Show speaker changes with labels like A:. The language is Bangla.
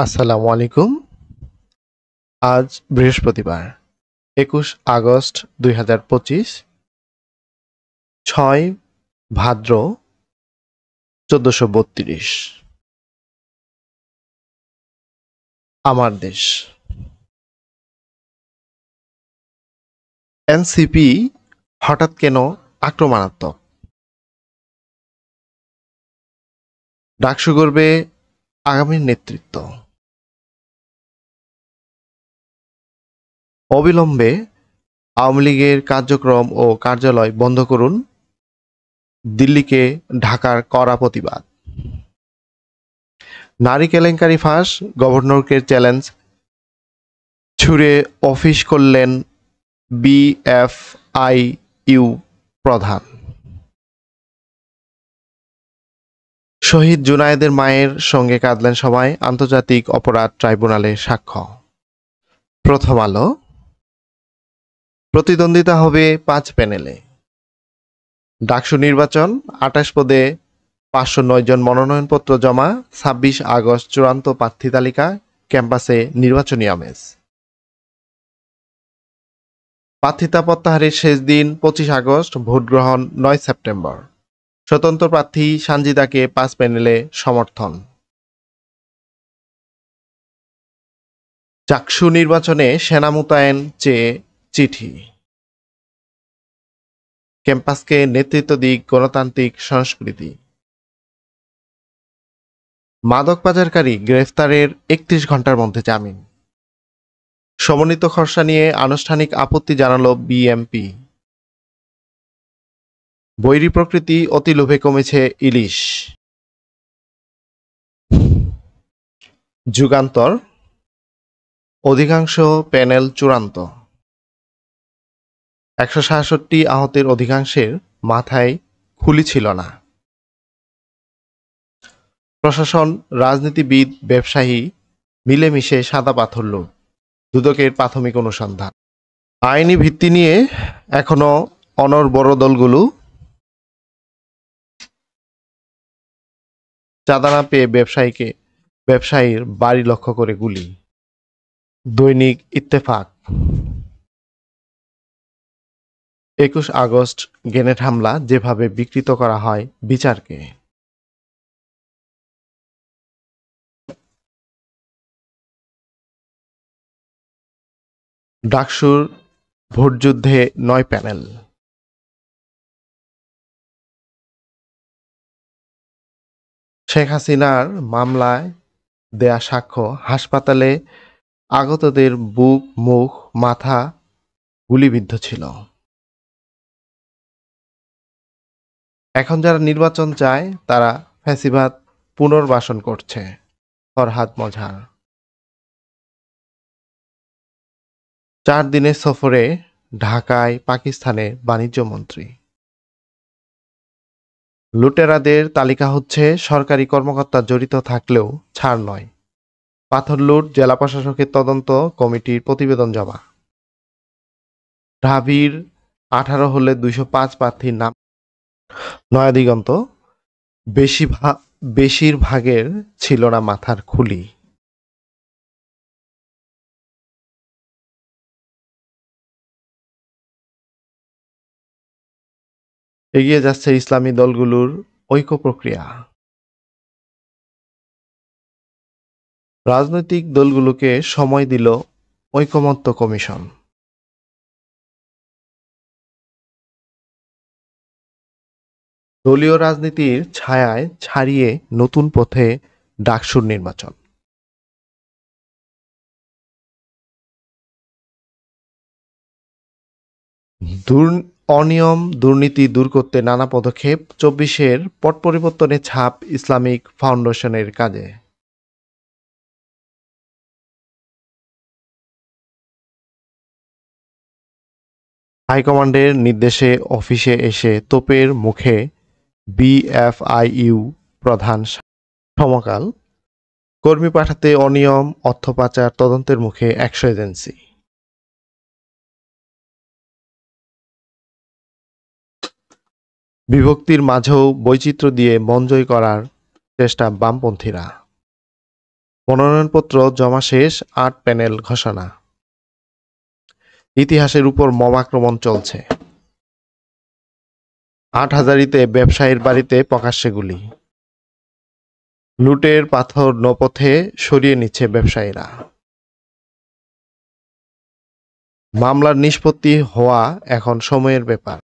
A: আসসালামু আলাইকুম। আজ বৃহস্পতিবার ২১ আগস্ট ২০২৫, ৬ ভাদ্র ১৪৩২। আমার দেশ। এনসিপি হঠাৎ কেন আক্রমণাত্মক? ডাকসু গড়বে আগামীর নেতৃত্ব। অবিলম্বে আওয়ামী লীগের কার্যক্রম ও কার্যালয় বন্ধ করুন, দিল্লিকে ঢাকার কড়া প্রতিবাদ। নারী কেলেঙ্কারি ফাঁস, গভর্নরকে চ্যালেঞ্জ ছুড়ে অফিস করলেন বিএফআইইউ প্রধান। শহীদ জুনায়েদের মায়ের সঙ্গে কাঁদলেন সবাই, আন্তর্জাতিক অপরাধ ট্রাইব্যুনালে সাক্ষ্য। প্রথম আলো। প্রতিদ্বন্দ্বিতা হবে ৫ প্যানেলে। ডাকসু নির্বাচন, ২৮ পদে ৫০৯ জন মনোনয়নপত্র জমা, ২৬ আগস্ট চূড়ান্ত প্রার্থী তালিকা, ক্যাম্পাসে নির্বাচনী আমেজ। প্রার্থিতা প্রত্যাহারের শেষ দিন ২৫ আগস্ট, ভোট গ্রহণ ৯ সেপ্টেম্বর। স্বতন্ত্র প্রার্থী সানজিদাকে ৫ প্যানেলে সমর্থন। ডাকসু নির্বাচনে সেনা মোতায়েন চেয়ে চিঠি। ক্যাম্পাসকে নেতৃত্ব দিক গণতান্ত্রিক সংস্কৃতি। মাদক পাচারকারী গ্রেফতারের ৩১ ঘন্টার মধ্যে জামিন। সমন্বিত খসড়া নিয়ে আনুষ্ঠানিক আপত্তি জানালো বিএমপি। বৈরী প্রকৃতি, অতি লোভে কমেছে ইলিশ। যুগান্তর। অধিকাংশ প্যানেল চূড়ান্ত। ১৬৭ আহতের অধিকাংশের মাথায় খুলি ছিল না। প্রশাসন, রাজনীতিবিদ, ব্যবসায়ী মিলেমিশে সাদা পাথর লুট, দুদকের প্রাথমিক অনুসন্ধান। আইনি ভিত্তি নিয়ে এখনো অনড় দলগুলো। চাঁদা না পেয়ে ব্যবসায়ীর বাড়ি লক্ষ্য করে গুলি। দৈনিক ইত্তেফাক। ২১ আগস্ট গ্রেনেড হামলা যেভাবে বিকৃত করা হয় বিচারকে। ডাকসুর ভোটযুদ্ধে ৯ প্যানেল। শেখ হাসিনার মামলায় দেয়া সাক্ষ্য, হাসপাতালে আগতদের বুক, মুখ, মাথা গুলিবিদ্ধ ছিল। এখন যারা নির্বাচন চায় তারা ফ্যাসিবাদ পুনর্বাসন করছে। ফরহাদ মজহার। ৪ দিনের সফরে ঢাকায় পাকিস্তানের বাণিজ্যমন্ত্রী। লুটেরাদের তালিকা হচ্ছে, সরকারি কর্মকর্তা জড়িত থাকলেও ছাড় নয়। পাথর লুট, জেলা প্রশাসকের তদন্ত কমিটির প্রতিবেদন জমা। ঢাবির ১৮ হলে ২০৫ প্রার্থীর নাম। নয়াদিগন্ত। বেশিরভাগের ছিল না মাথার খুলি। এগিয়ে যাচ্ছে ইসলামী দলগুলোর ঐক্য প্রক্রিয়া। রাজনৈতিক দলগুলোকে সময় দিল ঐকমত্য কমিশন। দলীয় রাজনীতির ছায়ায় ছাড়িয়ে নতুন পথে ডাকসুর নির্বাচন। অনিয়ম দুর্নীতি দূর করতে নানা পদক্ষেপ, ২৪-এর পট পরিবর্তনের ছাপ ইসলামিক ফাউন্ডেশনের কাজে। হাইকমান্ডের নির্দেশে অফিসে এসে তোপের মুখে বিএফআইইউ প্রধান সমকাল। কর্মী পাঠাতে অনিয়ম, অর্থ পাচার তদন্তের মুখে ১০০ এজেন্সি। বিভক্তির মাঝেও বৈচিত্র্য দিয়ে মন জয় করার চেষ্টা বামপন্থীরা। মনোনয়নপত্র জমা শেষ, ৮ প্যানেল ঘোষণা। ইতিহাসের উপর মব আক্রমণ চলছে। হাটহাজারীতে ব্যবসায়ীর বাড়িতে প্রকাশ্যে গুলি। লুটের পাথর নৌপথে সরিয়ে নিচ্ছে ব্যবসায়ীরা। মামলার নিষ্পত্তি হওয়া এখন সময়ের ব্যাপার।